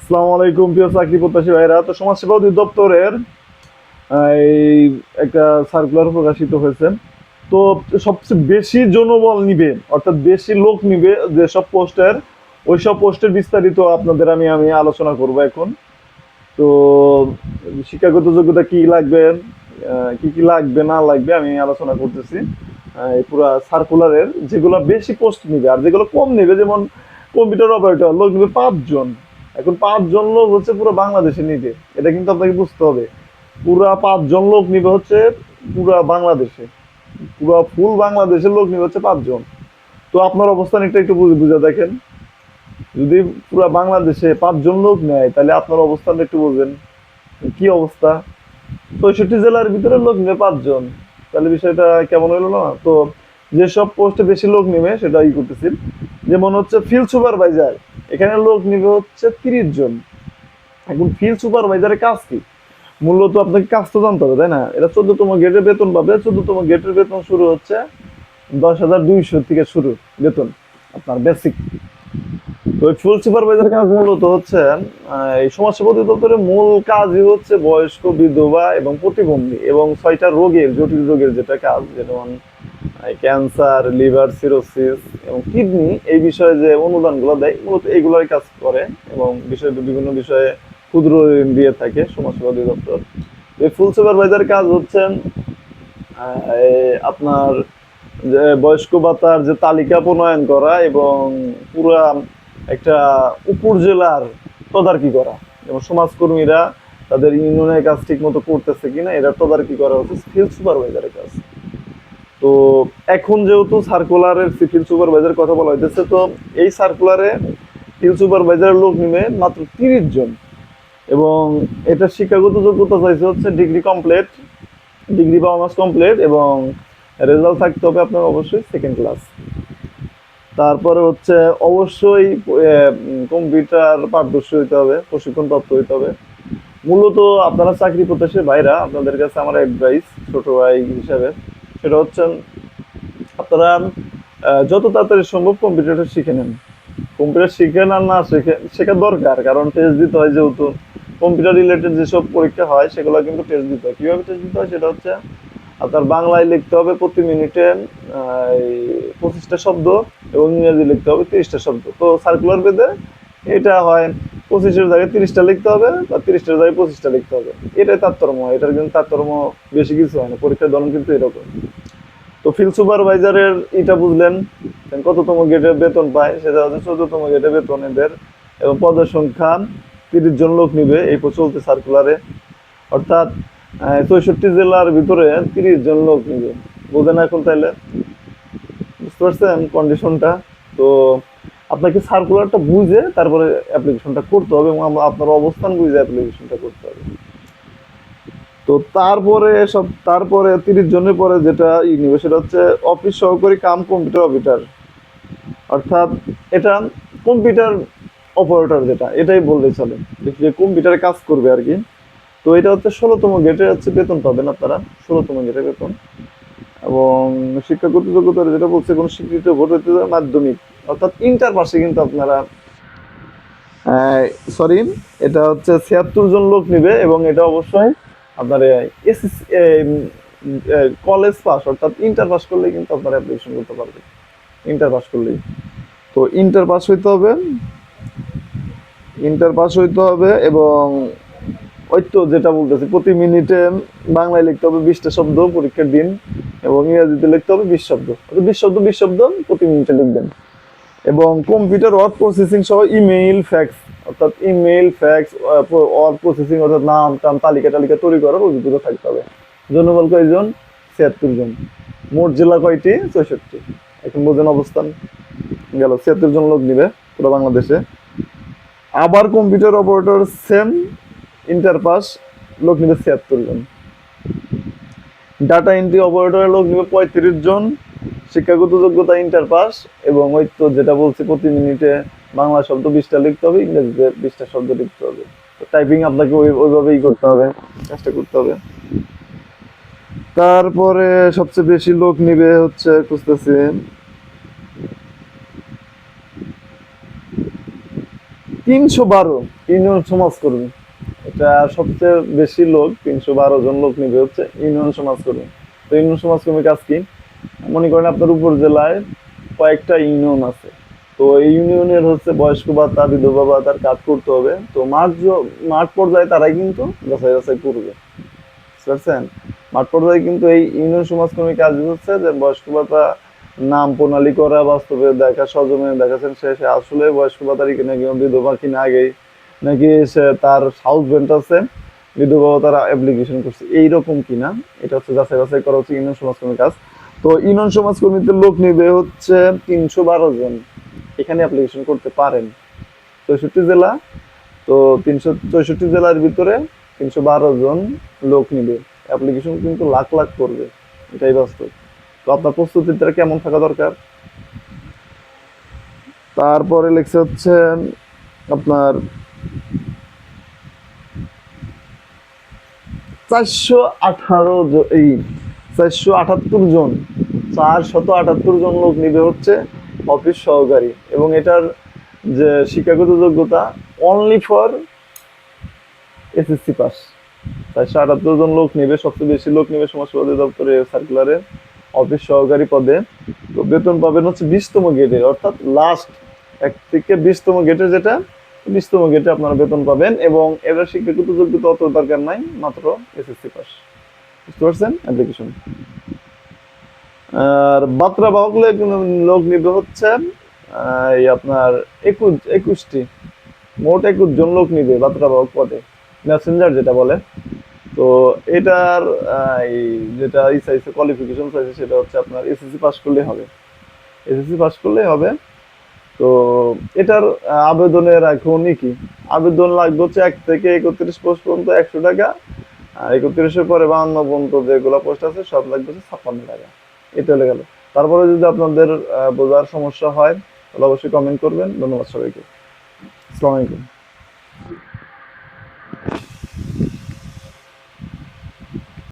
আসসালামু আলাইকুম প্রিয় চাকরি প্রত্যাশী ভাইরা। তো সমাজসেবা অধিদপ্তরের এই একটা সার্কুলার প্রকাশিত হয়েছে। তো সবচেয়ে বেশি জনবল নিবে, অর্থাৎ বেশি লোক নিবে যেসব পোস্টের, ওইসব পোস্টের বিস্তারিত আপনাদের আমি আলোচনা করব এখন। তো শিক্ষাগত যোগ্যতা কি লাগবে, কি কি লাগবে না লাগবে আমি আলোচনা করতেছি। এই পুরো সার্কুলারের যেগুলো বেশি পোস্ট নিবে আর যেগুলো কম নিবে, যেমন কম্পিউটার অপারেটর লোক নিবে 5 জন। এখন 5 জন লোক হচ্ছে পুরো বাংলাদেশে নিবে, এটা কিন্তু আপনাকে বুঝতে হবে। পুরা 5 জন লোক নিবে হচ্ছে পুরা বাংলাদেশে, পুরো ফুল বাংলাদেশের লোক নিবে হচ্ছে 5 জন। তো আপনার অবস্থান একটু বুঝে বুঝে দেখেন। যদি পুরা বাংলাদেশে 5 জন লোক নেয় তাহলে আপনার অবস্থানটা একটু বুঝবেন কি অবস্থা। 64 জেলার ভিতরে লোক নেবে 5 জন, তাহলে বিষয়টা কেমন হলো না? তো যেসব পোস্টে বেশি লোক নেবে সেটা করতেছি। যেমন হচ্ছে ফিল্ড সুপারভাইজার, এখানে লোক নিবে হচ্ছে 30 জন। এখন ফিল্ড সুপারভাইজারের কাজ কি? মূলত আপনাকে কাজ তো জানতে হবে, তাই না? এটা 14তম গেটের বেতন পাবে। 14তম গেটের বেতন শুরু হচ্ছে 10,200 থেকে শুরু বেতন, আপনার বেসিক। তো ফুল সুপারভাইজার কাজ মূলত হচ্ছে এই সমাজসেবা অধিদপ্তরের মূল কাজই হচ্ছে বয়স্ক, বিধবা এবং প্রতিবন্ধী এবং 6টা রোগের, জটিল রোগের যেটা কাজ, যেমন ক্যান্সার, লিভার সিরোসিস এবং কিডনি, এই বিষয়ে যে অনুদানগুলো দেয় মূলত এইগুলোই কাজ করে। এবং বিভিন্ন বিষয়ে ক্ষুদ্র ঋণ দিয়ে থাকে সমাজসেবা অধিদপ্তর। এই ফুল সুপারভাইজার কাজ হচ্ছে আপনার যে বয়স্ক ভাতার যে তালিকা প্রণয়ন করা এবং পুরা একটা উপজেলার তদারকি করা, যেমন সমাজকর্মীরা তাদের ইউনিয়নের কাজ ঠিক মতো করতেছে কিনা এটা তদারকি করা হচ্ছে ফিল্ড সুপারভাইজারের কাজ। তো এখন যেহেতু সার্কুলারের ফিল্ড সুপারভাইজার কথা বলা হইতেছে, তো এই সার্কুলারে ফিল্ড সুপারভাইজারের লোক নিবে মাত্র 30 জন। এবং এটা শিক্ষাগত যোগ্যতা চাইছে হচ্ছে ডিগ্রি কমপ্লিট, ডিগ্রি বা অনার্স কমপ্লিট, এবং রেজাল্ট থাকতে হবে আপনার অবশ্যই সেকেন্ড ক্লাস। তারপরে হচ্ছে অবশ্যই কম্পিউটার পারদর্শী হইতে হবে, প্রশিক্ষণ প্রাপ্ত হইতে হবে। মূলত আপনারা চাকরি প্রত্যাশী ভাইরা, আপনাদের কাছে আমার অ্যাডভাইস ছোট ভাই হিসাবে, সেটা হচ্ছে আপনারা যত তাড়াতাড়ি সম্ভব কম্পিউটারটা শিখে নেন। কম্পিউটার শিখেন আর না শিখে, শেখা দরকার, কারণ টেস্ট দিতে হয় যেহেতু। কম্পিউটার রিলেটেড যেসব পরীক্ষা হয় সেগুলো কিন্তু টেস্ট দিতে হয়। কীভাবে টেস্ট দিতে হয় সেটা হচ্ছে আপনার বাংলায় লিখতে হবে প্রতি মিনিটে 25টা শব্দ, এবং ইংরেজি লিখতে হবে 30টা শব্দ। তো সার্কুলার বেদে এটা হয় 25-এর জায়গায় 30টা লিখতে হবে, বা 30টার জায়গায় 25টা লিখতে হবে। এটাই তারতম্য, এটার কিন্তু তারতম্য বেশি কিছু হয় না, পরীক্ষার ধরন কিন্তু এরকম। তো ফিল্ড সুপারভাইজারের এটা বুঝলেন, কততম গেটে বেতন পায় সেটা হচ্ছে 14তম গেটে বেতন এদের। এবং পদের সংখ্যা 30 জন লোক নিবে এই চলতে সার্কুলারে, অর্থাৎ 64 জেলার ভিতরে 30 জন লোক নিবে। বোঝেন এখন তাইলে? বুঝতে পারছেন কন্ডিশনটা? তো আপনাকে সার্কুলারটা বুঝে তারপরে অ্যাপ্লিকেশনটা করতে হবে, এবং আপনার অবস্থান বুঝে অ্যাপ্লিকেশনটা করতে হবে। তো তারপরে 30 জনের পরে যেটা নিবে সেটা হচ্ছে অফিস সহকারী কাম কম্পিউটার অপারেটর, অর্থাৎ এটা কম্পিউটার অপারেটর, যেটা এটাই বললে চলে, যে কম্পিউটারে কাজ করবে আর কি। তো এটা হচ্ছে 16তম গেটে হচ্ছে বেতন পাবেন আপনারা, 16তম গেটে বেতন। এবং শিক্ষাগত যোগ্যতা যেটা বলছে কোনো স্বীকৃত ভোট হইতে হবে মাধ্যমিক, অর্থাৎ ইন্টার পাশে কিন্তু আপনারা, সরি, এটা হচ্ছে 76 জন লোক নিবে। এবং এটা অবশ্যই আপনার এসএসসি কলেজ পাস, অর্থাৎ ইন্টার পাস করলেই কিন্তু আপনারা অ্যাপ্লিকেশন করতে পারবেন, ইন্টার পাস করলেই। তো ইন্টার পাস হইতে হবে, ইন্টার পাস হইতে হবে। এবং ওই তো যেটা বলতেছি, প্রতি মিনিটে বাংলায় লিখতে হবে 20টা শব্দ পরীক্ষার দিন, এবং ইংরেজিতে লিখতে হবে 20 শব্দ, 20 শব্দ প্রতি মিনিটে লিখবেন। এবং কম্পিউটার ওয়ার্ড প্রসেসিং সহ ইমেইল ফ্যাক্স, অর্থাৎ ইমেইল ফ্যাক্স ওয়ার্ড প্রসেসিং, অর্থাৎ নাম টাম তালিকা টালিকা তৈরি করার অভিজ্ঞতা থাকতে হবে। জনবল কয়জন? 76 জন। মোট জেলা কয়টি? 64। এখন বোঝেন অবস্থান গেল, 76 জন লোক নিবে পুরো বাংলাদেশে। আবার computer operator same, inter pass, লোক নিবে 76 জন। ডাটা এন্ট্রি অপারেটরের লোক নিবে 35 জন, শিক্ষাগত যোগ্যতা ইন্টার পাস। এবং ওই তো যেটা বলছি, প্রতি মিনিটে বাংলা শব্দ 20টা লিখতে হবে, ইংরেজিতে 20টা শব্দ লিখতে হবে। টাইপিং আপনাকে ওইভাবেই করতে হবে, চেষ্টা করতে হবে। তারপরে সবচেয়ে বেশি লোক নিবে হচ্ছে, খুঁজতেছি, 312 ইউনিয়ন সমাজকর্মী, এটা সবচেয়ে বেশি লোক, 312 জন লোক নিবে হচ্ছে ইউনিয়ন সমাজকর্মী। তো ইউনিয়ন সমাজকর্মীর কাজ কি? মনে করেন আপনার উপজেলায় কয়েকটা ইউনিয়ন আছে, তো এই ইউনিয়নের হচ্ছে বয়স্ক ভাতা, বিধবা ভাতার কাজ করতে হবে। তো মাঠ পর্যায়ে তারাই কিন্তু যাচাই বাছাই করবে, বুঝতে পারছেন? মাঠ পর্যায়ে কিন্তু এই ইউনিয়ন সমাজকর্মী কাজ হচ্ছে যে বয়স্ক ভাতা নাম প্রণালী করা, বাস্তবে দেখা, সজনে দেখাচ্ছেন সে আসলে বয়স্ক ভাতার নাকি বিধবা কিনা, আগেই নাকি সে তার হাউসব্যান্ড আছে বিধবা ভাতার অ্যাপ্লিকেশন করছে এইরকম কিনা, এটা হচ্ছে যাচাই বাছাই করা হচ্ছে ইউনিয়ন সমাজকর্মীর কাজ। তো ইউনিয়ন সমাজকর্মীতে লোক নিবে হচ্ছে 312 জন, এখানে অ্যাপ্লিকেশন করতে পারেন। 64 জেলা, তো 364 জেলার ভিতরে 312 জন লোক নিবে, অ্যাপ্লিকেশন কিন্তু লাখ লাখ করবে, এটাই বাস্তব। তো আপনার প্রস্তুতিটা কেমন থাকা দরকার? তারপরে লেখছে হচ্ছে আপনার 478 জন, 478 জন লোক নিবে হচ্ছে অফিস সহকারী, এবং এটার যে শিক্ষাগত যোগ্যতা অনলি ফর এসএসসি পাস। 478 জন লোক নিবে, সবচেয়ে বেশি লোক নিবে সমাজসেবা অধিদপ্তরের সার্কুলারে অফিস সহকারী পদে। তো বেতন পাবেন হচ্ছে 20তম গেটে, অর্থাৎ লাস্ট 1 থেকে 20তম গেটে, যেটা 20তম গেটে আপনারা বেতন পাবেন, এবং এটার শিক্ষাগত যোগ্যতা অত দরকার নাই, মাত্র এসএসসি পাস, বুঝতে পারছেন? অ্যাপ্লিকেশন। আর বাত্রা বাহক লোক নিবে হচ্ছে এই আপনার 21টি, মোট 21 জন লোক নিবে বাত্রা বাহক পদে, মেসেঞ্জার যেটা বলে। তো এটার এই যেটা চাইছে, কোয়ালিফিকেশন চাইছে, সেটা হচ্ছে আপনার এসএসসি পাস করলেই হবে, এসএসসি পাস করলেই হবে। তো এটার আবেদনের এখনই কি আবেদন লাগবে হচ্ছে 1 থেকে 31 পোস্ট পর্যন্ত 100 টাকা, আর 31-এর পরে 52 পর্যন্ত যেগুলো পোস্ট আছে সব লাগবে হচ্ছে 56 টাকা। এটা হলে গেল। তারপরে যদি আপনাদের বোঝার সমস্যা হয় তাহলে অবশ্যই কমেন্ট করবেন। ধন্যবাদ সবাইকে। আসসালামু আলাইকুম।